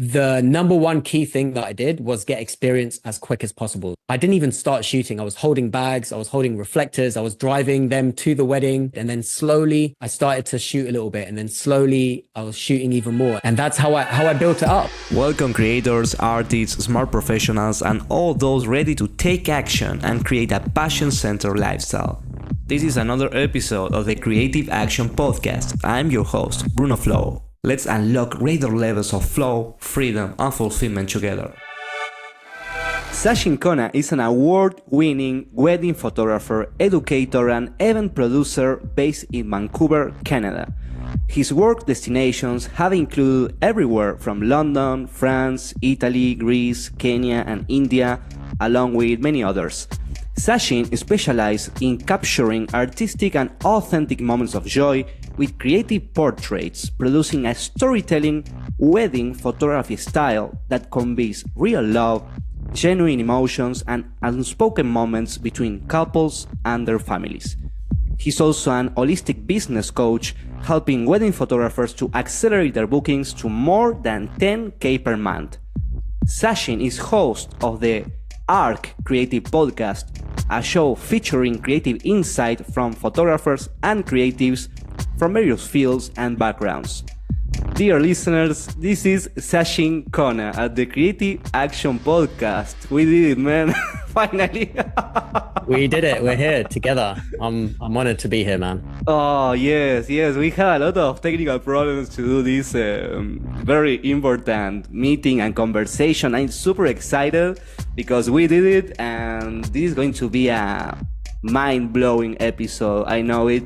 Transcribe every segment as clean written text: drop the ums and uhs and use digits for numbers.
the number one key thing that I did was get experience as quick as possible. I didn't even start shooting. I was holding bags, I was holding reflectors, I was driving them to the wedding. And then slowly I started to shoot a little bit. And then slowly I was shooting even more. And that's how I built it up. Welcome creators, artists, smart professionals, and all those ready to take action and create a passion-centered lifestyle. This is another episode of the Creative Action Podcast. I'm your host, Bruno Flow. Let's unlock greater levels of flow, freedom, and fulfillment together. Sachin Khona is an award-winning wedding photographer, educator, and event producer based in Vancouver, Canada. His work destinations have included everywhere from London, France, Italy, Greece, Kenya, and India, along with many others. Sachin specializes in capturing artistic and authentic moments of joy with creative portraits, producing a storytelling wedding photography style that conveys real love, genuine emotions, and unspoken moments between couples and their families. He's also an holistic business coach, helping wedding photographers to accelerate their bookings to more than 10K per month. Sachin is host of the ARC Creative Podcast, a show featuring creative insight from photographers and creatives from various fields and backgrounds. Dear listeners, this is Sachin Khona at the Creative Action Podcast. We did it, man. Finally. We did it. We're here together. I'm honored to be here, man. Oh, yes. We had a lot of technical problems to do this very important meeting and conversation. I'm super excited because we did it, and this is going to be a mind-blowing episode. I know it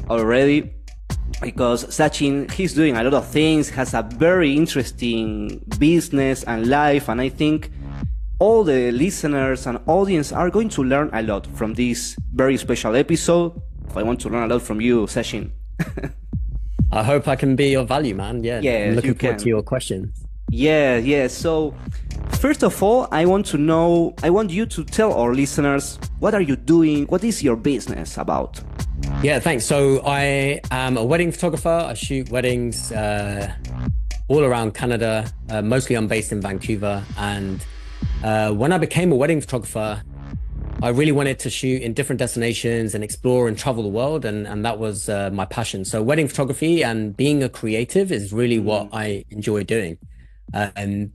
already, because Sachin, he's doing a lot of things, has a very interesting business and life, and I think all the listeners and audience are going to learn a lot from this very special episode. I want to learn a lot from you, Sachin. I hope I can be of value, man. Yeah, I'm looking forward to your questions. Yeah. So, first of all, I want you to tell our listeners, what are you doing? What is your business about? Yeah, thanks. So I am a wedding photographer. I shoot weddings all around Canada. Mostly I'm based in Vancouver. And when I became a wedding photographer, I really wanted to shoot in different destinations and explore and travel the world. And that was my passion. So wedding photography and being a creative is really what I enjoy doing. And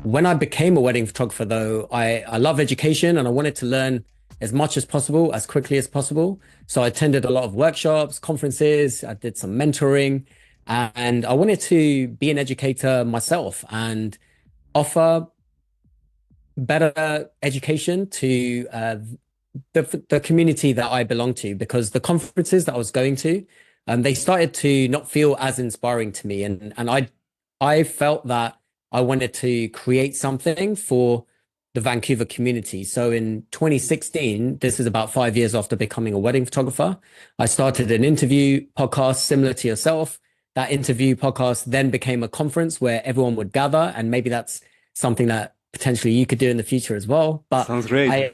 when I became a wedding photographer, though, I love education and I wanted to learn as much as possible, as quickly as possible. So I attended a lot of workshops, conferences, I did some mentoring, and I wanted to be an educator myself and offer better education to the community that I belong to, because the conferences that I was going to, they started to not feel as inspiring to me. And I felt that I wanted to create something for the Vancouver community. So in 2016, this is about 5 years after becoming a wedding photographer, I started an interview podcast similar to yourself. That interview podcast then became a conference where everyone would gather, and maybe that's something that potentially you could do in the future as well. But sounds great.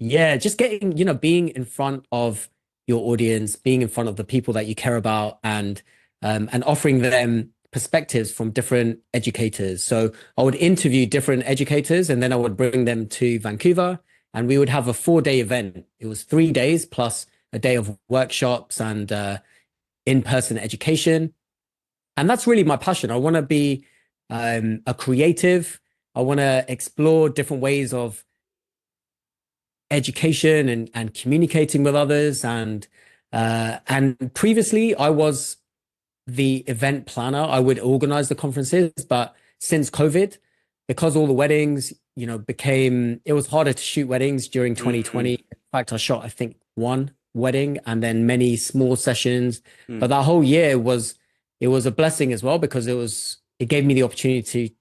Just getting, being in front of your audience, being in front of the people that you care about, and offering them perspectives from different educators. So I would interview different educators and then I would bring them to Vancouver and we would have a 4-day event. It was 3 days plus a day of workshops and in-person education. And that's really my passion. I want to be a creative. I want to explore different ways of education and communicating with others. And previously I was the event planner. I would organize the conferences, but since COVID, because all the weddings, it was harder to shoot weddings during 2020. In fact, I shot, I think, one wedding and then many small sessions. But that whole year it was a blessing as well, because it gave me the opportunity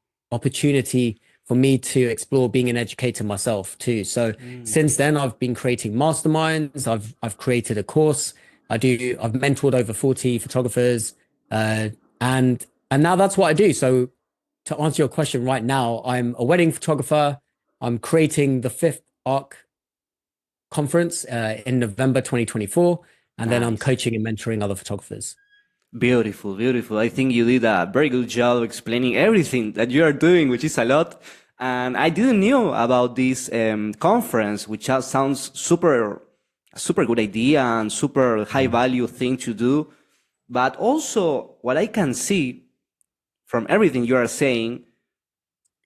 for me to explore being an educator myself too. So since then, I've been creating masterminds. I've created a course. I've mentored over 40 photographers. And now that's what I do. So to answer your question right now, I'm a wedding photographer. I'm creating the 5th ARC conference in November 2024. And then I'm coaching and mentoring other photographers. Beautiful, beautiful. I think you did a very good job explaining everything that you are doing, which is a lot. And I didn't know about this conference, which sounds super good idea and super high value thing to do. But also, what I can see from everything you are saying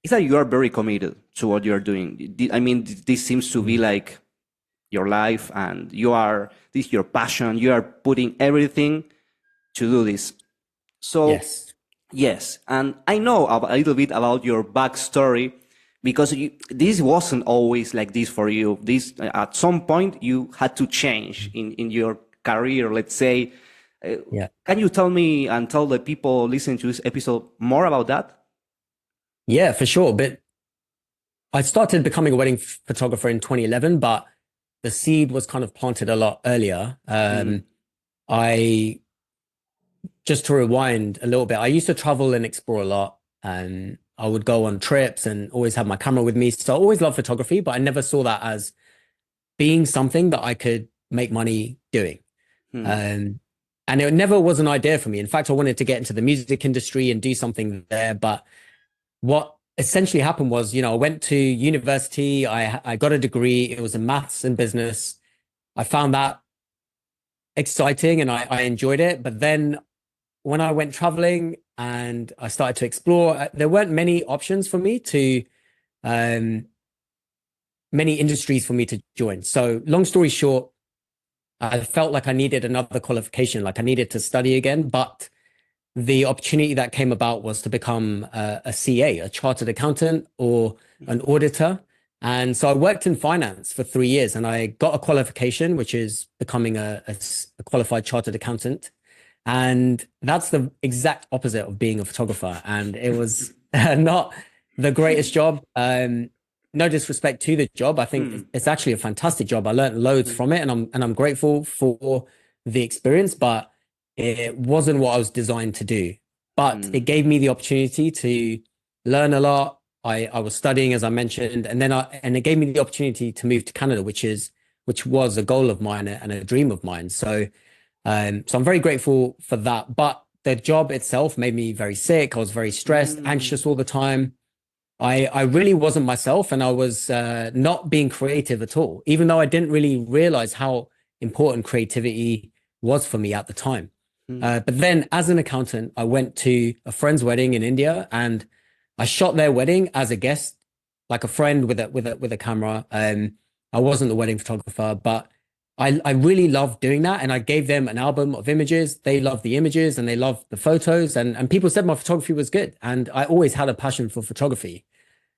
is that you are very committed to what you are doing. I mean, this seems to be like your life, and this is your passion. You are putting everything to do this. So, Yes. yes, and I know a little bit about your backstory because this wasn't always like this for you. This at some point you had to change in your career, let's say. Yeah. Can you tell me and tell the people listening to this episode more about that? Yeah, for sure. But I started becoming a wedding photographer in 2011, but the seed was kind of planted a lot earlier. Mm, I just to rewind a little bit, I used to travel and explore a lot, and I would go on trips and always have my camera with me. So I always loved photography, but I never saw that as being something that I could make money doing. mm, Um, and it never was an idea for me. In fact, I wanted to get into the music industry and do something there. But what essentially happened was, I went to university. I got a degree. It was in maths and business. I found that exciting and I enjoyed it. But then when I went traveling and I started to explore, there weren't many options for me um, many industries for me to join. So long story short, I felt like I needed another qualification, like I needed to study again. But the opportunity that came about was to become a CA, a chartered accountant or an auditor. And so I worked in finance for 3 years and I got a qualification, which is becoming a qualified chartered accountant. And that's the exact opposite of being a photographer. And it was not the greatest job. No disrespect to the job. I think mm, it's actually a fantastic job. I learned loads mm, from it and I'm grateful for the experience, but it wasn't what I was designed to do. But it mm, gave me the opportunity to learn a lot. I was studying, as I mentioned, and it gave me the opportunity to move to Canada, which was a goal of mine and a dream of mine. So I'm very grateful for that. But the job itself made me very sick. I was very stressed, mm, anxious all the time. I really wasn't myself, and I was not being creative at all, even though I didn't really realize how important creativity was for me at the time. mm, But then, as an accountant, I went to a friend's wedding in India, and I shot their wedding as a guest, like a friend with a camera. I wasn't the wedding photographer, but I really loved doing that, and I gave them an album of images. They loved the images and they loved the photos, and people said my photography was good, and I always had a passion for photography.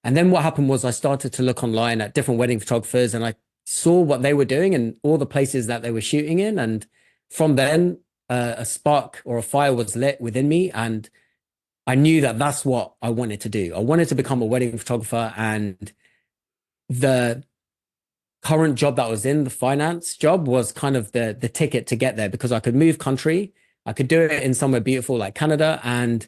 And then what happened was I started to look online at different wedding photographers, and I saw what they were doing and all the places that they were shooting in, and from then a spark or a fire was lit within me, and I knew that that's what I wanted to do. I wanted to become a wedding photographer, and the current job that I was in, the finance job, was kind of the ticket to get there because I could move country. I could do it in somewhere beautiful like Canada, and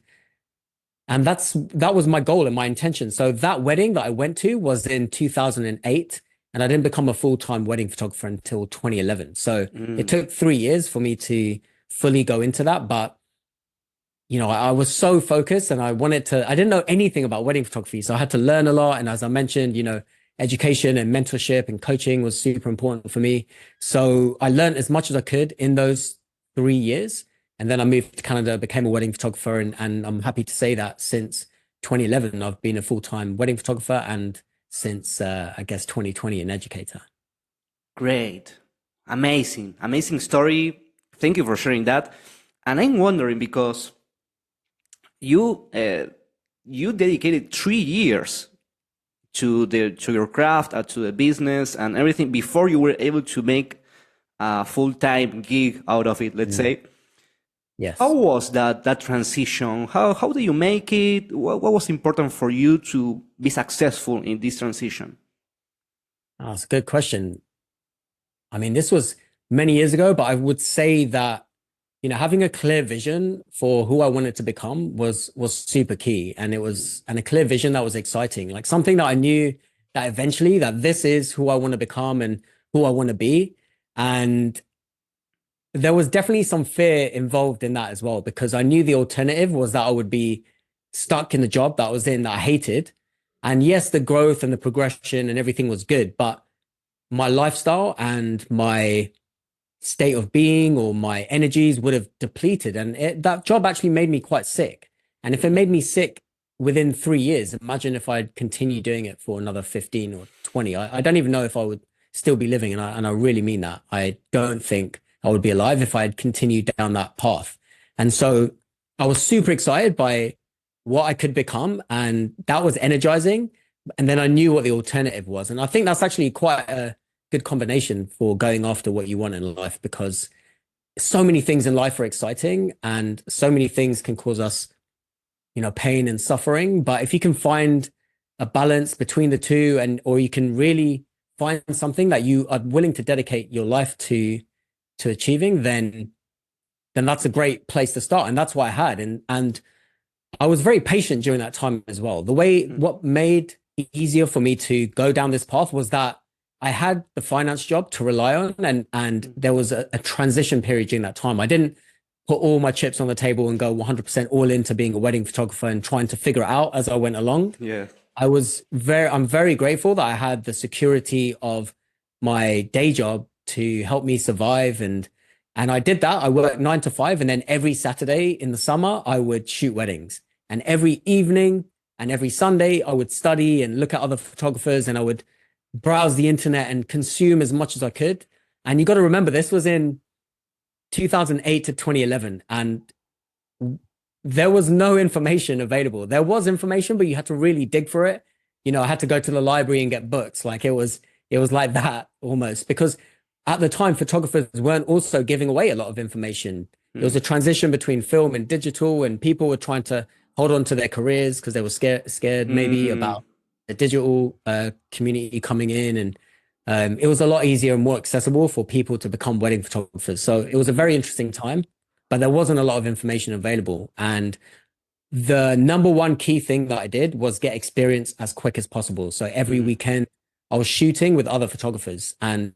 that was my goal and my intention. So that wedding that I went to was in 2008, and I didn't become a full-time wedding photographer until 2011. So it mm. took 3 years for me to fully go into that. But I was so focused and I didn't know anything about wedding photography. So I had to learn a lot. And as I mentioned, education and mentorship and coaching was super important for me. So I learned as much as I could in those 3 years. And then I moved to Canada, became a wedding photographer. And I'm happy to say that since 2011, I've been a full-time wedding photographer. And since, I guess, 2020, an educator. Great. Amazing. Amazing story. Thank you for sharing that. And I'm wondering because you dedicated 3 years to your craft, to the business and everything before you were able to make a full-time gig out of it, let's Mm. say. How Yes. was that transition? How do you make it? What was important for you to be successful in this transition? That's a good question. I mean, this was many years ago, but I would say that having a clear vision for who I wanted to become was super key, and a clear vision that was exciting, like something that I knew that eventually that this is who I want to become and who I want to be. And there was definitely some fear involved in that as well, because I knew the alternative was that I would be stuck in the job that I was in that I hated. And yes, the growth and the progression and everything was good, but my lifestyle and my state of being or my energies would have depleted. And that job actually made me quite sick. And if it made me sick within 3 years, imagine if I'd continue doing it for another 15 or 20. I don't even know if I would still be living. And I really mean that. I don't think I would be alive if I had continued down that path. And so I was super excited by what I could become. And that was energizing. And then I knew what the alternative was. And I think that's actually quite a good combination for going after what you want in life, because so many things in life are exciting and so many things can cause us, pain and suffering. But if you can find a balance between the two, and or you can really find something that you are willing to dedicate your life to achieving, then that's a great place to start. And that's what I had. And I was very patient during that time as well. What made it easier for me to go down this path was that I had the finance job to rely on, and there was a transition period during that time. I didn't put all my chips on the table and go 100% all into being a wedding photographer and trying to figure it out as I went along. Yeah. I'm very grateful that I had the security of my day job to help me survive. And I did that. I worked 9 to 5. And then every Saturday in the summer, I would shoot weddings. And every evening and every Sunday, I would study and look at other photographers, and I would browse the internet and consume as much as I could. And you got to remember, this was in 2008 to 2011. And there was no information available. There was information, but you had to really dig for it. I had to go to the library and get books. Like it was like that almost, because at the time, photographers weren't also giving away a lot of information. There was a transition between film and digital, and people were trying to hold on to their careers because they were scared maybe about the digital community coming in. And it was a lot easier and more accessible for people to become wedding photographers. So it was a very interesting time, but there wasn't a lot of information available. And the number one key thing that I did was get experience as quick as possible. So every weekend I was shooting with other photographers, and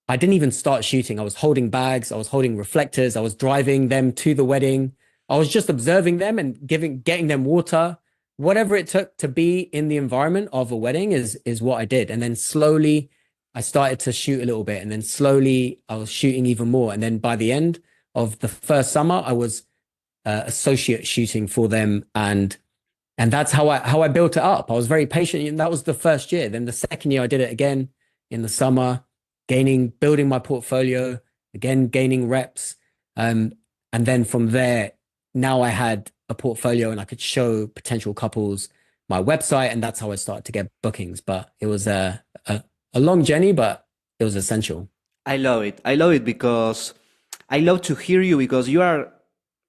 I didn't even start shooting. I was holding bags, I was holding reflectors, I was driving them to the wedding. I was just observing them and getting them water. Whatever it took to be in the environment of a wedding is what I did. And then slowly I started to shoot a little bit, and then slowly I was shooting even more. And then by the end of the first summer, I was associate shooting for them. And that's how I built it up. I was very patient. And that was the first year. Then the second year I did it again in the summer, building my portfolio, again, gaining reps. And then from there, now I had a portfolio and I could show potential couples my website, and that's how I started to get bookings. But it was a long journey, but it was essential. I love it. I love it because I love to hear you, because you are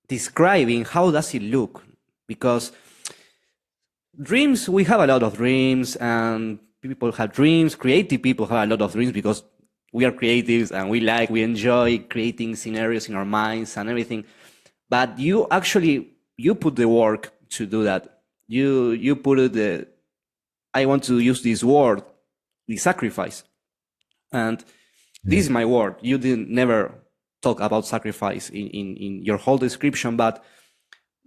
describing how does it look. Because dreams, we have a lot of dreams, and people have dreams. Creative people have a lot of dreams because we are creatives and we enjoy creating scenarios in our minds and everything. But you put the work to do that. You put I want to use this word, the sacrifice. And this is my word. You didn't never talk about sacrifice in your whole description, but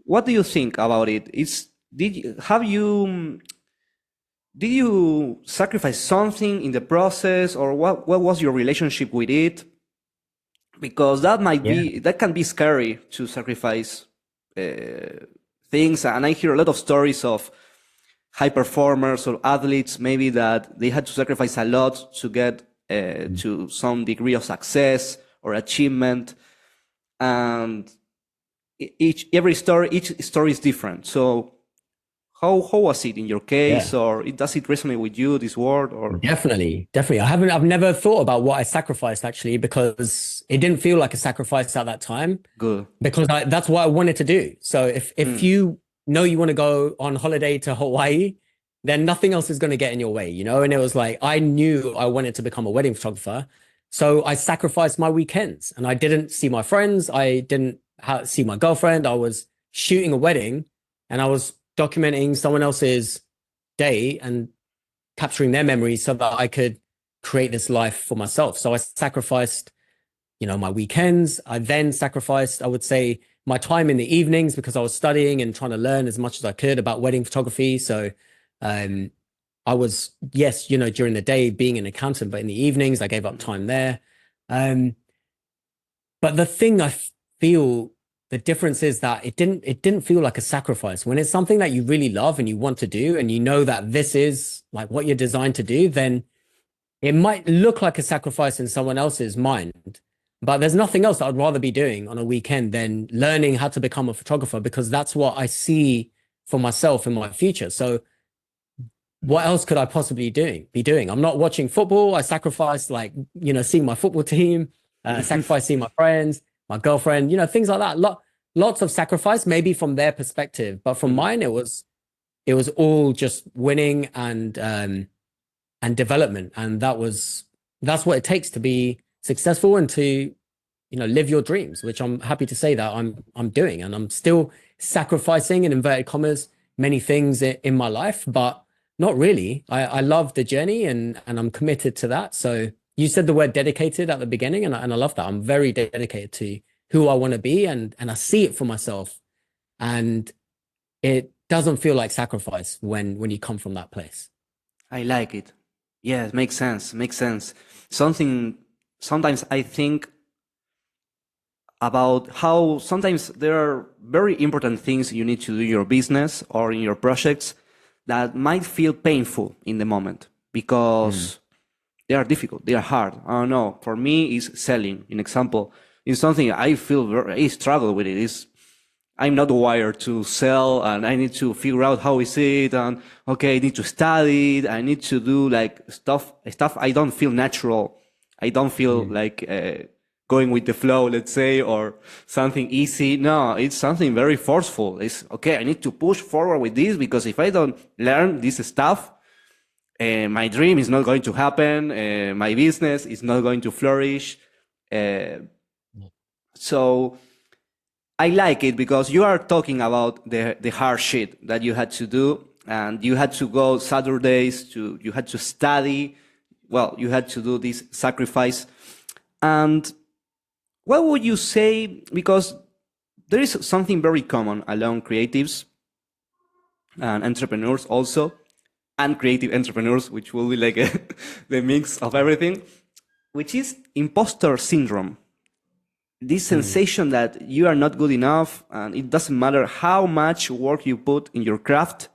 what do you think about it? Did you sacrifice something in the process, or what was your relationship with it? Because that can be scary to sacrifice things. And I hear a lot of stories of high performers or athletes, maybe that they had to sacrifice a lot to get to some degree of success or achievement. And each story is different. So how was it in your case, or does it resonate with you, this word? Or Definitely. I've never thought about what I sacrificed actually, because it didn't feel like a sacrifice at that time. Good. Because that's what I wanted to do. So if you know you want to go on holiday to Hawaii, then nothing else is going to get in your way, And it was like, I knew I wanted to become a wedding photographer. So I sacrificed my weekends, and I didn't see my friends. I didn't see my girlfriend. I was shooting a wedding, and I was documenting someone else's day and capturing their memories so that I could create this life for myself. So I sacrificed my weekends. I then sacrificed, I would say, my time in the evenings because I was studying and trying to learn as much as I could about wedding photography. So um, I was, yes, during the day being an accountant, but in the evenings I gave up time there. Um, but the thing I feel the difference is that it didn't feel like a sacrifice. When it's something that you really love and you want to do, and you know that this is like what you're designed to do, then it might look like a sacrifice in someone else's mind. But there's nothing else that I'd rather be doing on a weekend than learning how to become a photographer, because that's what I see for myself in my future. So what else could I possibly be doing? I'm not watching football. I sacrificed like, seeing my football team, sacrifice seeing my friends, my girlfriend, things like that. Lots of sacrifice, maybe from their perspective, but from mine, it was all just winning and development. And that's what it takes to be successful and to, live your dreams, which I'm happy to say that I'm doing. And I'm still sacrificing, in inverted commas, many things in my life, but not really. I love the journey, and I'm committed to that. So you said the word dedicated at the beginning, and I love that. I'm very dedicated to who I want to be, and I see it for myself. And it doesn't feel like sacrifice when you come from that place. I like it. Yeah, it makes sense. Makes sense. Sometimes I think about how sometimes there are very important things you need to do in your business or in your projects that might feel painful in the moment because they are difficult, they are hard. I don't know. For me, it's selling. An example is something I feel I struggle with it. I'm not wired to sell, and I need to figure out how is it, and okay, I need to study it. I need to do like stuff I don't feel natural. I don't feel like going with the flow, let's say, or something easy. No, it's something very forceful. It's okay, I need to push forward with this, because if I don't learn this stuff, my dream is not going to happen. My business is not going to flourish. So I like it because you are talking about the hard shit that you had to do, and you had to go Saturdays you had to study. Well, you had to do this sacrifice. And what would you say, because there is something very common along creatives and entrepreneurs also, and creative entrepreneurs, which will be like the mix of everything, which is imposter syndrome. This sensation that you are not good enough, and it doesn't matter how much work you put in your craft,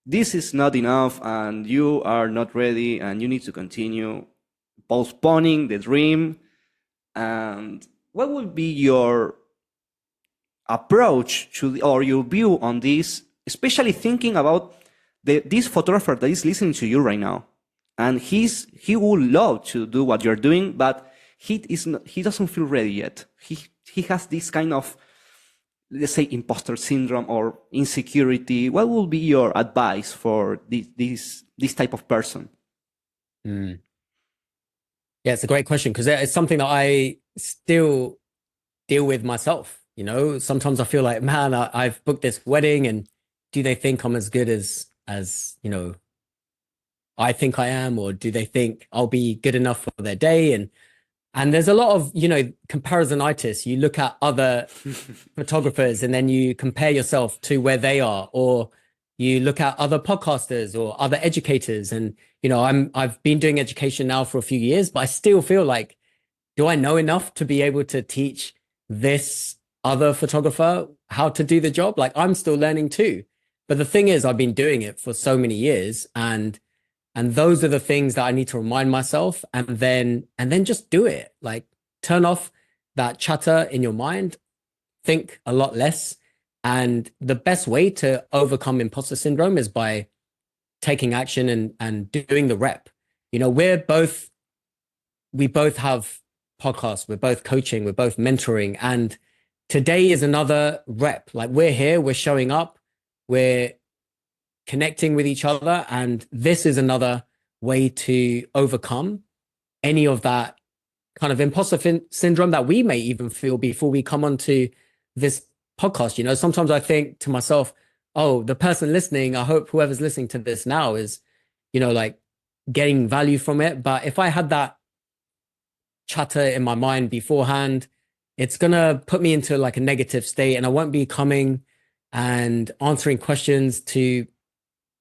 this is not enough, and you are not ready, and you need to continue postponing the dream. And what would be your approach to or your view on this, especially thinking about this photographer that is listening to you right now, and he would love to do what you're doing, but he doesn't feel ready yet. He has this kind of, let's say, imposter syndrome or insecurity. What would be your advice for this type of person? Yeah, it's a great question, because it's something that I still deal with myself. Sometimes I feel like, man, I've booked this wedding, and do they think I'm as good as I think I am, or do they think I'll be good enough for their day? And there's a lot of, comparisonitis. You look at other photographers and then you compare yourself to where they are, or you look at other podcasters or other educators. And, I've been doing education now for a few years, but I still feel like, do I know enough to be able to teach this other photographer how to do the job? Like, I'm still learning too. But the thing is, I've been doing it for so many years, and those are the things that I need to remind myself, and then just do it. Like, turn off that chatter in your mind, think a lot less. And the best way to overcome imposter syndrome is by taking action and doing the rep. We both have podcasts, we're both coaching, we're both mentoring. And today is another rep. Like, we're here, we're showing up, we're connecting with each other. And this is another way to overcome any of that kind of imposter syndrome that we may even feel before we come onto this podcast. Sometimes I think to myself, oh, the person listening, I hope whoever's listening to this now is, like, getting value from it. But if I had that chatter in my mind beforehand, it's gonna put me into like a negative state, and I won't be coming and answering questions to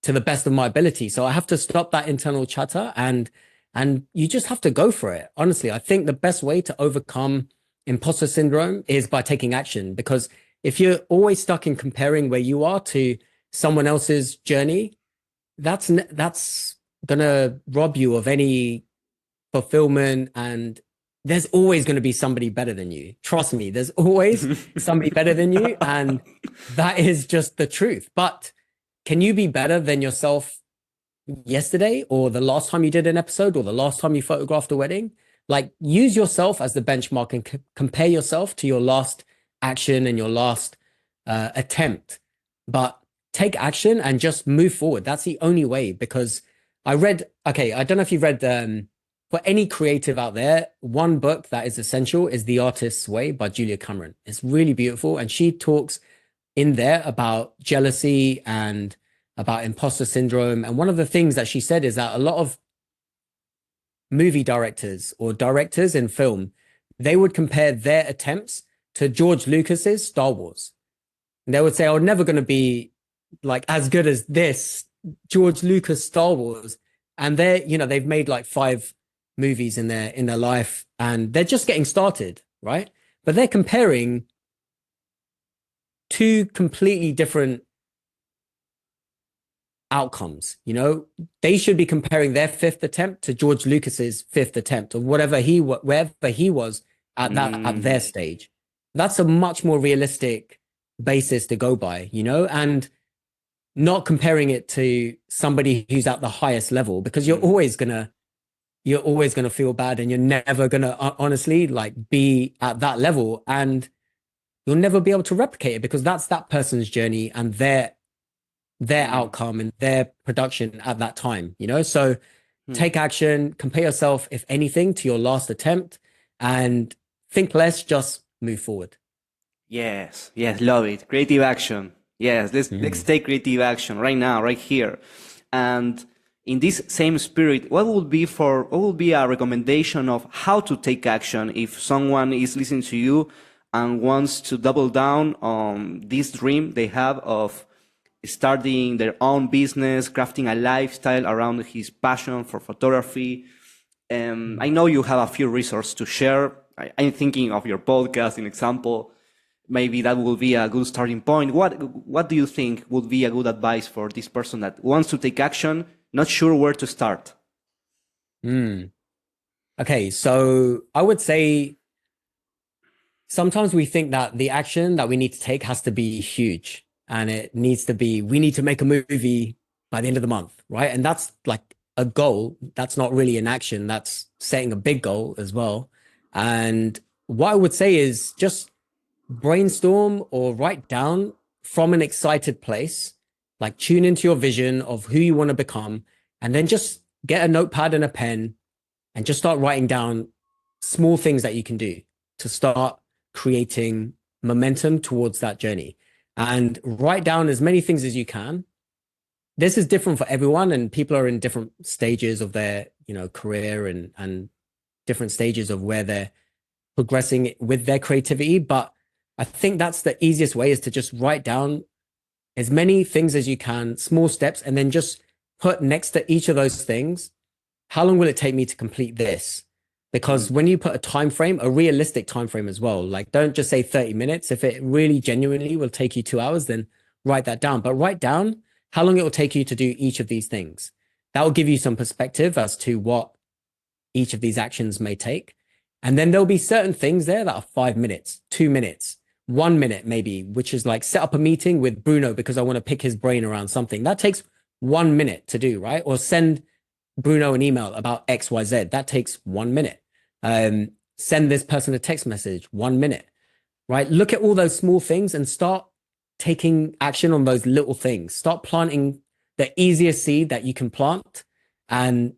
the best of my ability. So I have to stop that internal chatter, and you just have to go for it. Honestly, I think the best way to overcome imposter syndrome is by taking action, because if you're always stuck in comparing where you are to someone else's journey, that's gonna rob you of any fulfillment. And there's always going to be somebody better than you. Trust me, there's always somebody better than you, and that is just the truth. But can you be better than yourself yesterday, or the last time you did an episode, or the last time you photographed a wedding? Like, use yourself as the benchmark and compare yourself to your last action and your last attempt. But take action and just move forward. That's the only way. Because I don't know if you've read for any creative out there, one book that is essential is The Artist's Way by Julia Cameron. It's really beautiful, and she talks in there about jealousy and about imposter syndrome. And one of the things that she said is that a lot of movie directors or directors in film, they would compare their attempts to George Lucas's Star Wars. And they would say, "I'm never going to be like as good as this George Lucas Star Wars." And they've made like 5 movies in their life, and they're just getting started, right? But they're comparing 2 completely different outcomes. They should be comparing their 5th attempt to George Lucas's 5th attempt, or wherever he was at their stage. That's a much more realistic basis to go by, and not comparing it to somebody who's at the highest level, because you're always gonna feel bad, and you're never gonna honestly like be at that level, and you'll never be able to replicate it, because that's that person's journey and their outcome and their production at that time. So take action, compare yourself, if anything, to your last attempt, and think less, just move forward. Yes, love it. Creative action. Yes, let's take creative action right now, right here. And in this same spirit, what would be a recommendation of how to take action if someone is listening to you and wants to double down on this dream they have of starting their own business, crafting a lifestyle around his passion for photography? I know you have a few resources to share. I'm thinking of your podcast, an example. Maybe that will be a good starting point. What do you think would be a good advice for this person that wants to take action, not sure where to start? Okay, so I would say sometimes we think that the action that we need to take has to be huge, and we need to make a movie by the end of the month, right? And that's like a goal. That's not really an action. That's setting a big goal as well. And what I would say is just brainstorm or write down from an excited place, like tune into your vision of who you want to become, and then just get a notepad and a pen and just start writing down small things that you can do to start creating momentum towards that journey. And write down as many things as you can. This is different for everyone, and people are in different stages of their career and different stages of where they're progressing with their creativity. But I think that's the easiest way, is to just write down as many things as you can, small steps, and then just put next to each of those things, how long will it take me to complete this? Because when you put a time frame, a realistic time frame as well, like don't just say 30 minutes. If it really genuinely will take you 2 hours, then write that down. But write down how long it will take you to do each of these things. That will give you some perspective as to what each of these actions may take. And then there'll be certain things there that are 5 minutes, 2 minutes, 1 minute maybe, which is like set up a meeting with Bruno because I want to pick his brain around something. That takes 1 minute to do, right? Or send Bruno an email about XYZ. That takes 1 minute. Send this person a text message, 1 minute, right? Look at all those small things and start taking action on those little things. Start planting the easiest seed that you can plant, and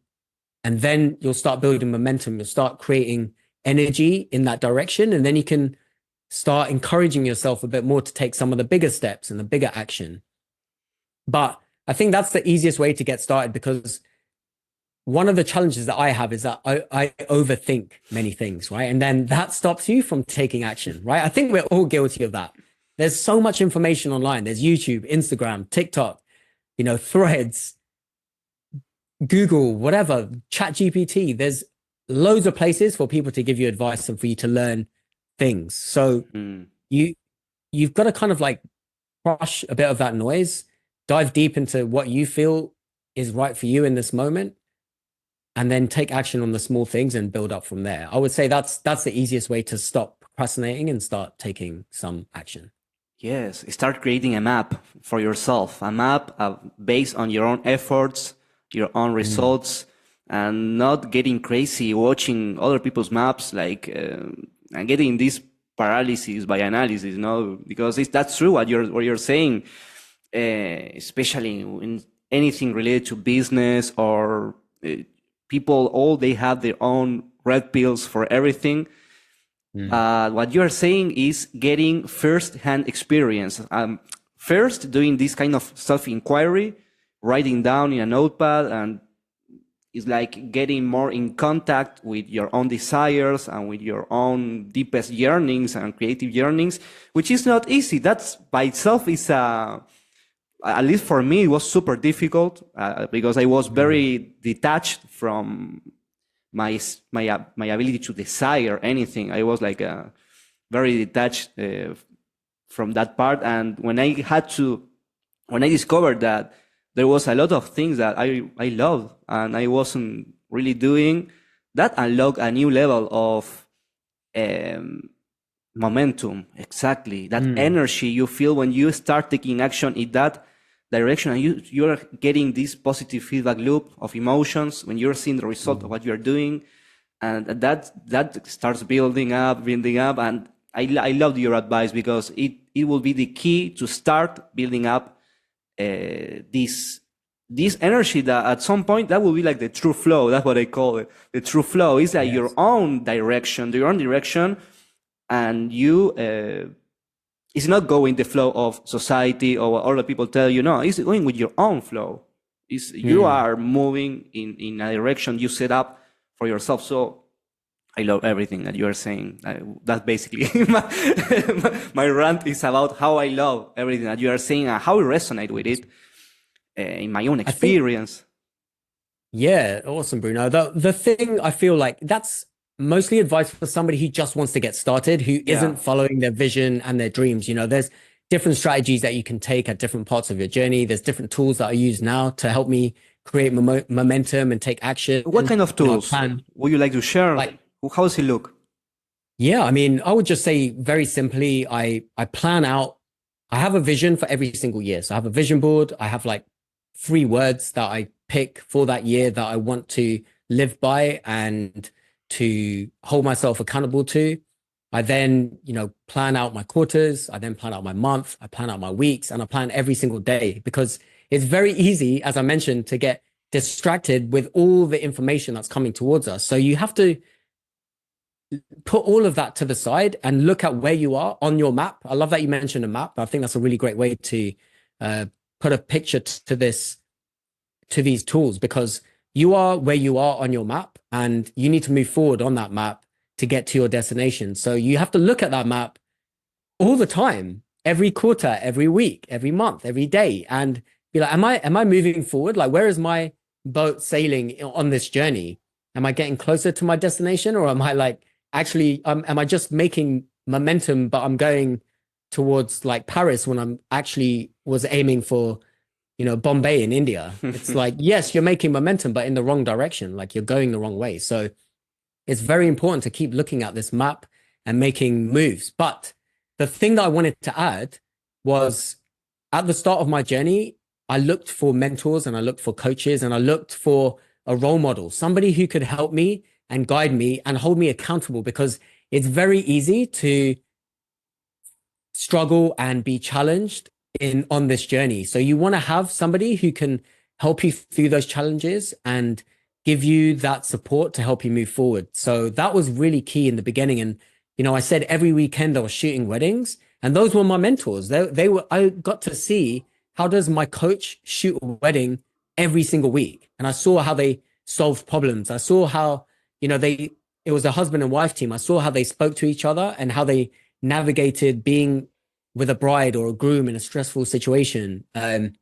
then you'll start building momentum. You'll start creating energy in that direction, and then you can start encouraging yourself a bit more to take some of the bigger steps and the bigger action. But I think that's the easiest way to get started, because one of the challenges that I have is that I overthink many things, right? And then that stops you from taking action, right? I think we're all guilty of that. There's so much information online. There's YouTube, Instagram, TikTok, Threads, Google, whatever, Chat GPT. There's loads of places for people to give you advice and for you to learn things. So you've got to kind of like crush a bit of that noise, dive deep into what you feel is right for you in this moment, and then take action on the small things and build up from there. I would say that's the easiest way to stop procrastinating and start taking some action. Yes, start creating a map for yourself, a map based on your own efforts, your own results, and not getting crazy watching other people's maps, like and getting this paralysis by analysis, because that's true what you're saying, especially in anything related to business or people. All they have their own red pills for everything. What you're saying is getting first-hand experience. First, doing this kind of self-inquiry, writing down in a notepad, and it's like getting more in contact with your own desires and with your own deepest yearnings and creative yearnings, which is not easy. That's by itself is at least for me, it was super difficult because I was very detached from my ability to desire anything. I was like very detached from that part. And when I discovered that there was a lot of things that I loved and I wasn't really doing, that unlocked a new level of momentum. Exactly. That energy you feel when you start taking action in that direction, and you're getting this positive feedback loop of emotions when you're seeing the result of what you're doing, and that starts building up. And I love your advice, because it will be the key to start building up this energy that at some point that will be like the true flow. That's what I call it. The true flow is like your own direction, and you. It's not going the flow of society or what other people tell you. No, it's going with your own flow. You are moving in a direction you set up for yourself. So I love everything that you are saying. That's basically my rant is about how I love everything that you are saying and how I resonate with it in my own experience. Yeah, awesome, Bruno. The thing I feel like that's mostly advice for somebody who just wants to get started, who isn't following their vision and their dreams. There's different strategies that you can take at different parts of your journey. There's different tools that I use now to help me create momentum and take action. What kind of tools would you like to share? How does it look? Yeah, I mean, I would just say very simply, I plan out. I have a vision for every single year. So I have a vision board. I have like 3 words that I pick for that year that I want to live by and to hold myself accountable to. I then, plan out my quarters. I then plan out my month. I plan out my weeks, and I plan every single day, because it's very easy, as I mentioned, to get distracted with all the information that's coming towards us. So you have to put all of that to the side and look at where you are on your map. I love that you mentioned a map. I think that's a really great way to put a picture to these tools, because you are where you are on your map and you need to move forward on that map to get to your destination. So you have to look at that map all the time, every quarter, every week, every month, every day, and be like, am I moving forward? Like, where is my boat sailing on this journey? Am I getting closer to my destination, or am I like actually am I just making momentum, but I'm going towards like Paris when I'm actually was aiming for Bombay in India? It's like, yes, you're making momentum, but in the wrong direction. Like, you're going the wrong way. So it's very important to keep looking at this map and making moves. But the thing that I wanted to add was, at the start of my journey, I looked for mentors and I looked for coaches and I looked for a role model, somebody who could help me and guide me and hold me accountable, because it's very easy to struggle and be challenged on this journey. So you want to have somebody who can help you through those challenges and give you that support to help you move forward. So that was really key in the beginning. And, I said every weekend I was shooting weddings, and those were my mentors. I got to see, how does my coach shoot a wedding every single week? And I saw how they solved problems. I saw how, it was a husband and wife team. I saw how they spoke to each other and how they navigated being with a bride or a groom in a stressful situation. And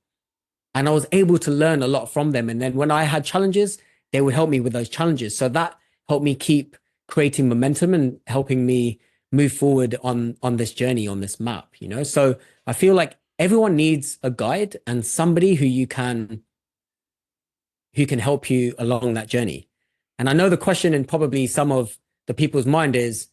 I was able to learn a lot from them. And then when I had challenges, they would help me with those challenges. So that helped me keep creating momentum and helping me move forward on this journey, on this map, So I feel like everyone needs a guide and somebody who can help you along that journey. And I know the question in probably some of the people's mind is,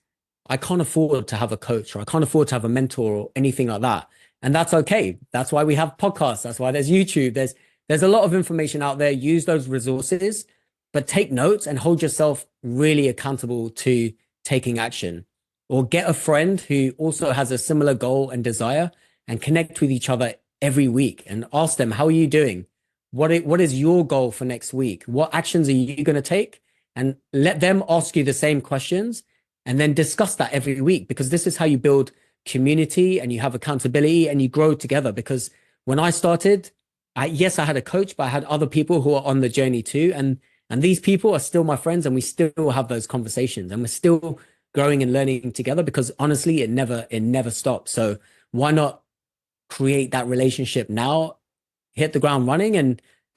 I can't afford to have a coach, or I can't afford to have a mentor or anything like that. And that's okay. That's why we have podcasts. That's why there's YouTube. There's a lot of information out there. Use those resources, but take notes and hold yourself really accountable to taking action. Or get a friend who also has a similar goal and desire, and connect with each other every week and ask them, how are you doing? What is your goal for next week? What actions are you going to take? And let them ask you the same questions, and then discuss that every week, because this is how you build community and you have accountability and you grow together. Because when I started, yes, I had a coach, but I had other people who are on the journey too. And these people are still my friends, and we still have those conversations, and we're still growing and learning together, because honestly, it never stops. So why not create that relationship now, hit the ground running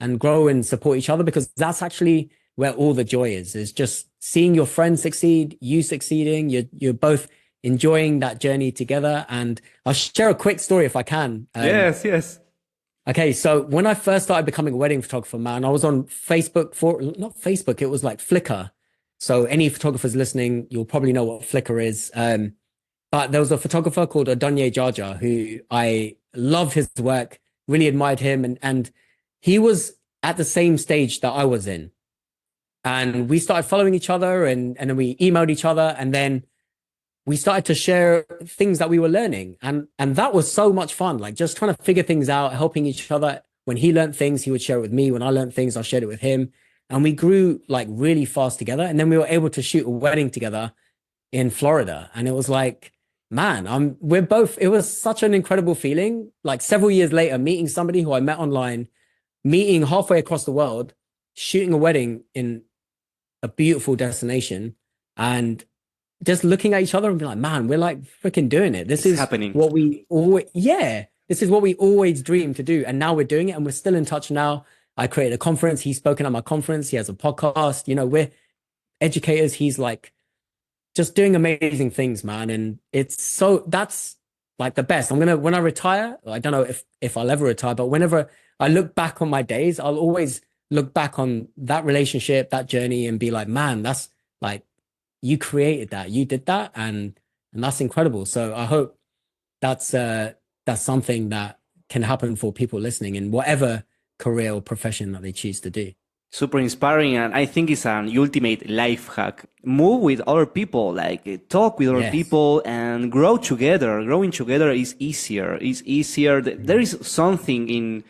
and grow and support each other? Because that's actually where all the joy is just seeing your friends succeed, you succeeding, you're both enjoying that journey together. And I'll share a quick story if I can. Yes. Okay, so when I first started becoming a wedding photographer, man, I was on Facebook not Facebook, it was like Flickr. So any photographers listening, you'll probably know what Flickr is. But there was a photographer called Adonye Jaja who I loved his work, really admired him. And he was at the same stage that I was in. And we started following each other, and then we emailed each other, and then we started to share things that we were learning. And that was so much fun, like just trying to figure things out, helping each other. When he learned things, he would share it with me. When I learned things, I shared it with him. And we grew like really fast together. And then we were able to shoot a wedding together in Florida. And it was like, man, it was such an incredible feeling. Like several years later, meeting somebody who I met online, meeting halfway across the world, shooting a wedding in a beautiful destination, and just looking at each other and be like, man, we're like freaking doing it. This is happening. What we always, this is what we always dreamed to do. And now we're doing it, and we're still in touch now. I created a conference. He's spoken at my conference. He has a podcast. We're educators. He's like just doing amazing things, man. And that's like the best. When I retire, I don't know if I'll ever retire, but whenever I look back on my days, I'll always look back on that relationship, that journey, and be like, man, that's like, you created that, you did that, and that's incredible. So I hope that's something that can happen for people listening in whatever career or profession that they choose to do. Super inspiring, and I think it's an ultimate life hack. Move with other people, like talk with other people, and grow together. Growing together is easier. It's easier. There is something in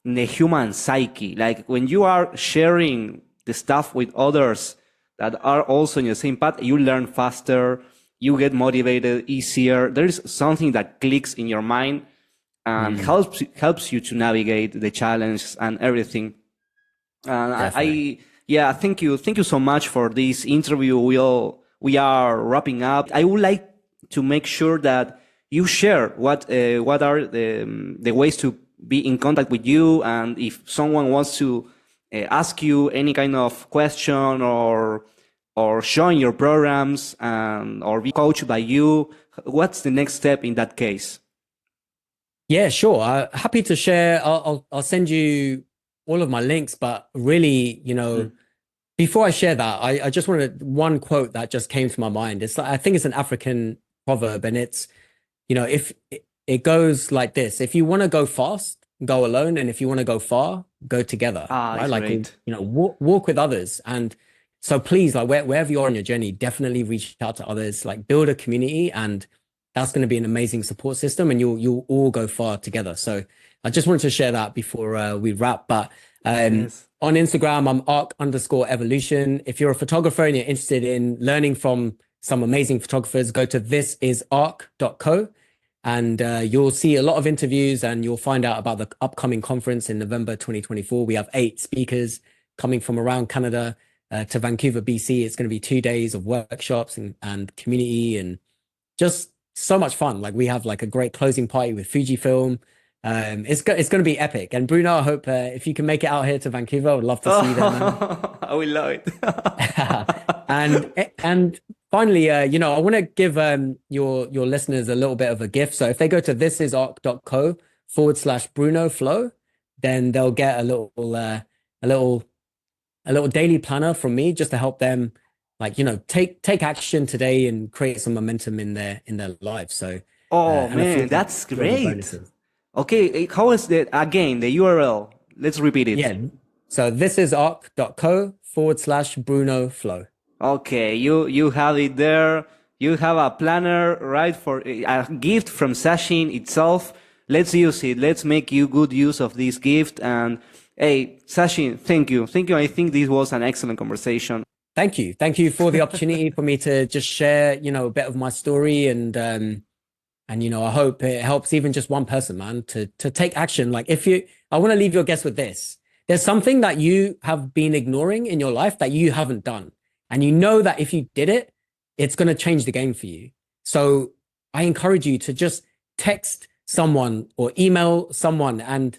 the human psyche, like when you are sharing the stuff with others that are also in the same path, you learn faster, you get motivated easier. There is something that clicks in your mind and helps you to navigate the challenge and everything. Thank you so much for this interview. We are wrapping up. I would like to make sure that you share what are the ways to be in contact with you, and if someone wants to ask you any kind of question or join your programs or be coached by you, what's the next step in that case? Yeah, sure. Happy to share. I'll send you all of my links, but really, before I share that, I just wanted one quote that just came to my mind. It's like, I think it's an African proverb, and it's, if it goes like this: if you want to go fast, go alone, and if you want to go far, go together. Right? Like, great. Walk with others. And so please, like wherever you're on your journey, definitely reach out to others, like build a community, and that's going to be an amazing support system, and you'll all go far together. So I just wanted to share that before we wrap. But on Instagram, I'm arc_evolution. If you're a photographer and you're interested in learning from some amazing photographers, go to thisisarc.co, and you'll see a lot of interviews, and you'll find out about the upcoming conference in November 2024. We have 8 speakers coming from around Canada to Vancouver, BC. It's going to be 2 days of workshops and community and just so much fun. Like we have like a great closing party with Fujifilm. It's going to be epic. And Bruno, I hope if you can make it out here to Vancouver, I would love to see you there, man. I will love it. And finally, I want to give your listeners a little bit of a gift. So if they go to thisisarc.co/Bruno Flow, then they'll get a little daily planner from me just to help them, like, take action today and create some momentum in their lives. So man, that's great. Okay, how is that again? The URL. Let's repeat it. Yeah. So thisisarc.co/Bruno Flow. Okay, you have it there. You have a planner, right, for a gift from Sachin itself. Let's use it. Let's make you good use of this gift. And hey, Sachin, thank you. Thank you. I think this was an excellent conversation. Thank you. Thank you for the opportunity for me to just share, a bit of my story. And I hope it helps even just one person, man, to take action. Like I want to leave your guests with this. There's something that you have been ignoring in your life that you haven't done. And you know that if you did it, it's going to change the game for you. So I encourage you to just text someone or email someone and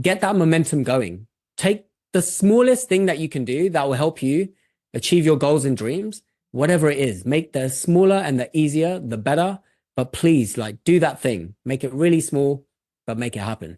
get that momentum going. Take the smallest thing that you can do that will help you achieve your goals and dreams, whatever it is. Make the smaller and the easier, the better. But please, like, do that thing. Make it really small, but make it happen.